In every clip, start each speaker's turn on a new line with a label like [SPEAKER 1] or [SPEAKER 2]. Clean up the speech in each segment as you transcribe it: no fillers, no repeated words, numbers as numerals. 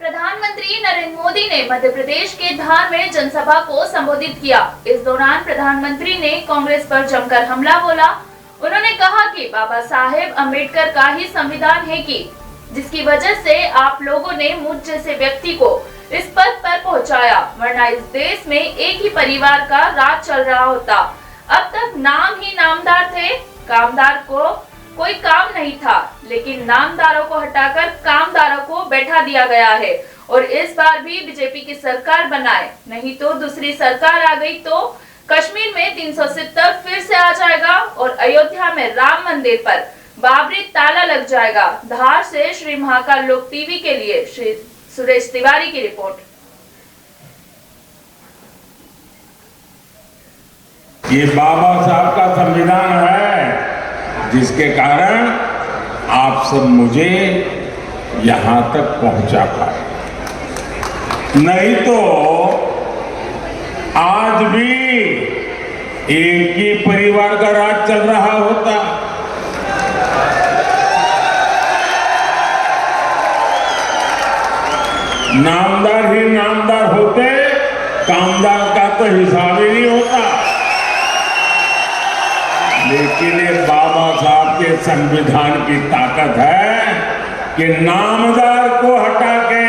[SPEAKER 1] प्रधानमंत्री नरेंद्र मोदी ने मध्य प्रदेश के धार में जनसभा को संबोधित किया। इस दौरान प्रधानमंत्री ने कांग्रेस पर जमकर हमला बोला। उन्होंने कहा कि बाबा साहेब अम्बेडकर का ही संविधान है कि जिसकी वजह से आप लोगों ने मुझ जैसे व्यक्ति को इस पद पर पहुंचाया, वरना इस देश में एक ही परिवार का राज चल रहा होता। अब तक नाम ही नामदार थे, कामदार को कोई काम नहीं था, लेकिन नामदारों को हटाकर कामदारों को बैठा दिया गया है और इस बार भी बीजेपी की सरकार बनाए, नहीं तो दूसरी सरकार आ गई तो कश्मीर में 370 फिर से आ जाएगा और अयोध्या में राम मंदिर पर बाबरी ताला लग जाएगा। धार से श्री महाकाल लोक टीवी के लिए श्री सुरेश तिवारी की रिपोर्ट।
[SPEAKER 2] ये बाबा साहब का संविधान है जिसके कारण आप सब मुझे यहां तक पहुंचा पाए, नहीं तो आज भी एक ही परिवार का राज चल रहा होता। नामदार ही नामदार होते, कामदार का तो हिसाब ही नहीं होता। लेकिन ये बाबा साहब के संविधान की ताकत है कि नामदार को हटा के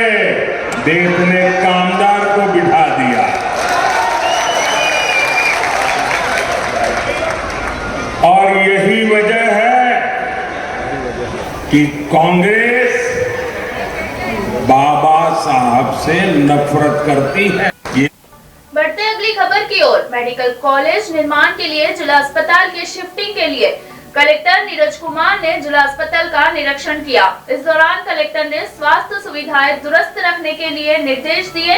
[SPEAKER 2] देश ने कामदार को बिठा दिया। और यही वजह है कि कांग्रेस बाबा साहब से नफरत करती है।
[SPEAKER 1] बढ़ते अगली खबर की ओर। मेडिकल कॉलेज निर्माण के लिए जिला अस्पताल के शिफ्टिंग के लिए कलेक्टर नीरज कुमार ने जिला अस्पताल का निरीक्षण किया। इस दौरान कलेक्टर ने स्वास्थ्य सुविधाएं दुरुस्त रखने के लिए निर्देश दिए।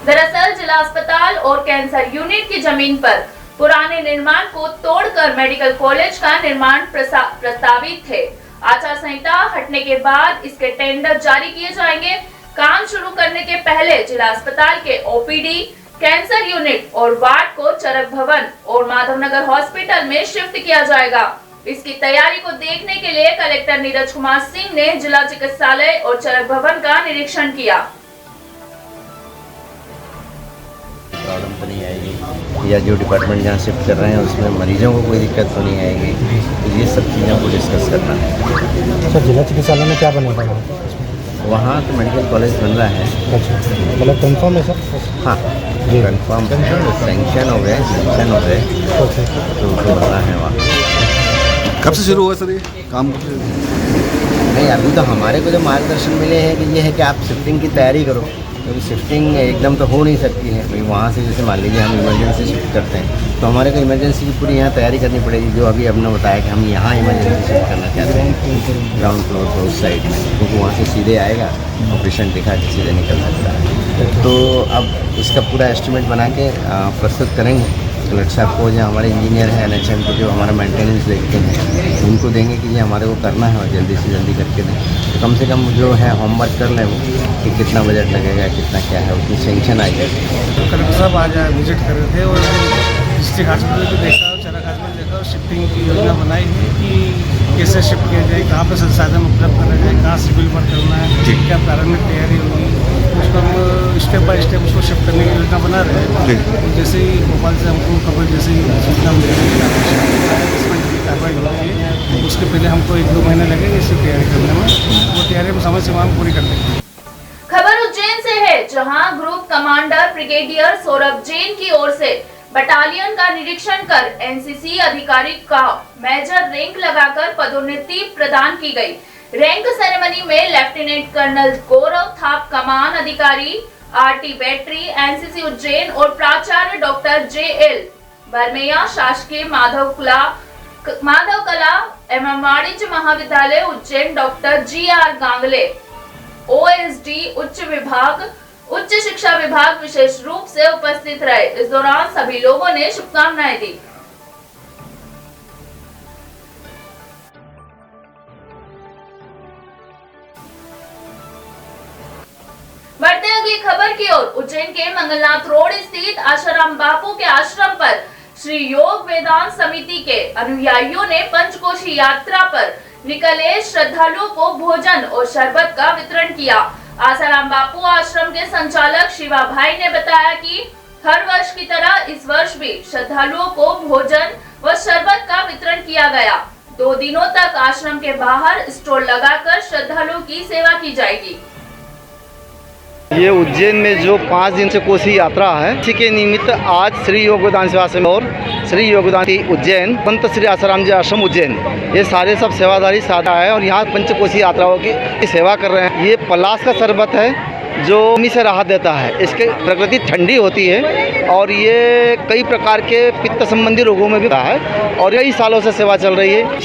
[SPEAKER 1] दरअसल जिला अस्पताल और कैंसर यूनिट की जमीन पर पुराने निर्माण को तोड़कर मेडिकल कॉलेज का निर्माण प्रस्तावित थे। आचार संहिता हटने के बाद इसके टेंडर जारी किए जाएंगे। काम शुरू करने के पहले जिला अस्पताल के ओपीडी, कैंसर यूनिट और वार्ड को चरक भवन और माधवनगर हॉस्पिटल में शिफ्ट किया जाएगा। इसकी तैयारी को देखने के लिए कलेक्टर नीरज कुमार सिंह ने जिला चिकित्सालय और चरक भवन का निरीक्षण किया।
[SPEAKER 3] प्रॉब्लम तो नहीं आएगी या जो डिपार्टमेंट जहाँ शिफ्ट कर रहे हैं उसमें मरीजों को कोई दिक्कत तो नहीं आएगी, तो ये सब चीज़ों को डिस्कस करना है।
[SPEAKER 4] सर जिला चिकित्सालय में क्या बनेगा
[SPEAKER 3] वहाँ तो मेडिकल कॉलेज बन रहा है।
[SPEAKER 4] अच्छा, मतलब कंफर्म है सर?
[SPEAKER 3] हाँ कंफर्म, सैंक्शन हो गए, सैंक्शन हो गए, तो बन रहा है वहाँ।
[SPEAKER 5] कब से शुरू हुआ सर ये काम?
[SPEAKER 3] नहीं, अभी तो हमारे को जो मार्गदर्शन मिले हैं कि ये है कि आप शिफ्टिंग की तैयारी करो, क्योंकि शिफ्टिंग एकदम तो हो नहीं सकती है। भाई वहाँ से जैसे मान लीजिए हम इमरजेंसी शिफ्ट करते हैं तो हमारे को इमरजेंसी की पूरी यहाँ तैयारी करनी पड़ेगी, जो अभी हमने बताया कि हम यहाँ इमरजेंसी शिफ्ट करना चाहते हैं ग्राउंड फ्लोर पर उस साइड में, क्योंकि वहाँ से सीधे आएगा और पेशेंट दिखा के सीधे निकल सकता है। तो अब इसका पूरा एस्टिमेट बना के प्रस्तुत करेंगे कलेक्टर साहब को, जो हमारे इंजीनियर हैं NHM के जो हमारा मेंटेनेंस देखते हैं उनको देंगे कि ये हमारे को करना है और जल्दी से जल्दी करके दें। तो कम से कम जो है होमवर्क कर लें वो कि कितना बजट लगेगा, कितना क्या है, उतनी सेंक्शन आई जाए।
[SPEAKER 6] तो कलेक्टर साहब आज विजिट कर रहे थे और डिस्ट्रिक्ट हॉस्पिटल को देखा और चरक हॉस्पिटल देखा और शिफ्टिंग की योजना बनाई है कि कैसे शिफ्ट किया जाए, कहाँ पर संसाधन उपलब्ध कराया जाए, कहाँ सिविल वर्क करना है, क्या प्रारंभिक तैयारी होगी, उसको हम स्टेप बाय स्टेप उसको शिफ्ट करने की योजना बना रहे हैं। जैसे ही भोपाल से हमको खबर जैसे ही सूचना मिलेगी कार्रवाई होती है, उसके पहले हमको 1-2 महीने लगेंगे इसकी तैयारी करने में, वो तैयारी हम समय सीमा में पूरी कर देंगे।
[SPEAKER 1] खबर उज्जैन से है, जहां group commander brigadier Saurabh Jain की ओर से बटालियन का निरीक्षण कर एनसीसी अधिकारी का मेजर रैंक लगाकर पदोन्नति प्रदान की गई। रैंक सेरेमनी में लेफ्टिनेंट कर्नल गौरव थाप कमान अधिकारी RT बैटरी एनसीसी उज्जैन और प्राचार्य डॉक्टर JL बरमैया शासकीय माधव कला एवं वाणिज्य महाविद्यालय उज्जैन डॉक्टर GR गांगले OSD उच्च शिक्षा विभाग विशेष रूप से उपस्थित रहे। इस दौरान सभी लोगों ने शुभकामनाएं दी। बढ़ते अगली खबर की ओर। उज्जैन के मंगलनाथ रोड स्थित आशाराम बापू के आश्रम पर श्री योग वेदांत समिति के अनुयायियों ने पंचकोशी यात्रा पर निकले श्रद्धालुओं को भोजन और शरबत का वितरण किया। आसाराम बापू आश्रम के संचालक शिवा भाई ने बताया कि हर वर्ष की तरह इस वर्ष भी श्रद्धालुओं को भोजन व शरबत का वितरण किया गया। 2 दिनों तक आश्रम के बाहर स्टॉल लगाकर श्रद्धालुओं की सेवा की जाएगी।
[SPEAKER 5] ये उज्जैन में जो 5 दिन से कोसी यात्रा है, इसी के निमित्त आज श्री योगदान सेवा आश्रम और श्री योगदान उज्जैन, संत श्री आसाराम जी आश्रम उज्जैन, ये सारे सब सेवादारी साधा है और यहाँ पंचकोसी यात्राओं की सेवा कर रहे हैं। ये पलाश का शरबत है जो गर्मी से राहत देता है। इसकी प्रकृति ठंडी होती है और ये कई प्रकार के पित्त संबंधी रोगों में भी है और कई सालों से सेवा चल रही है।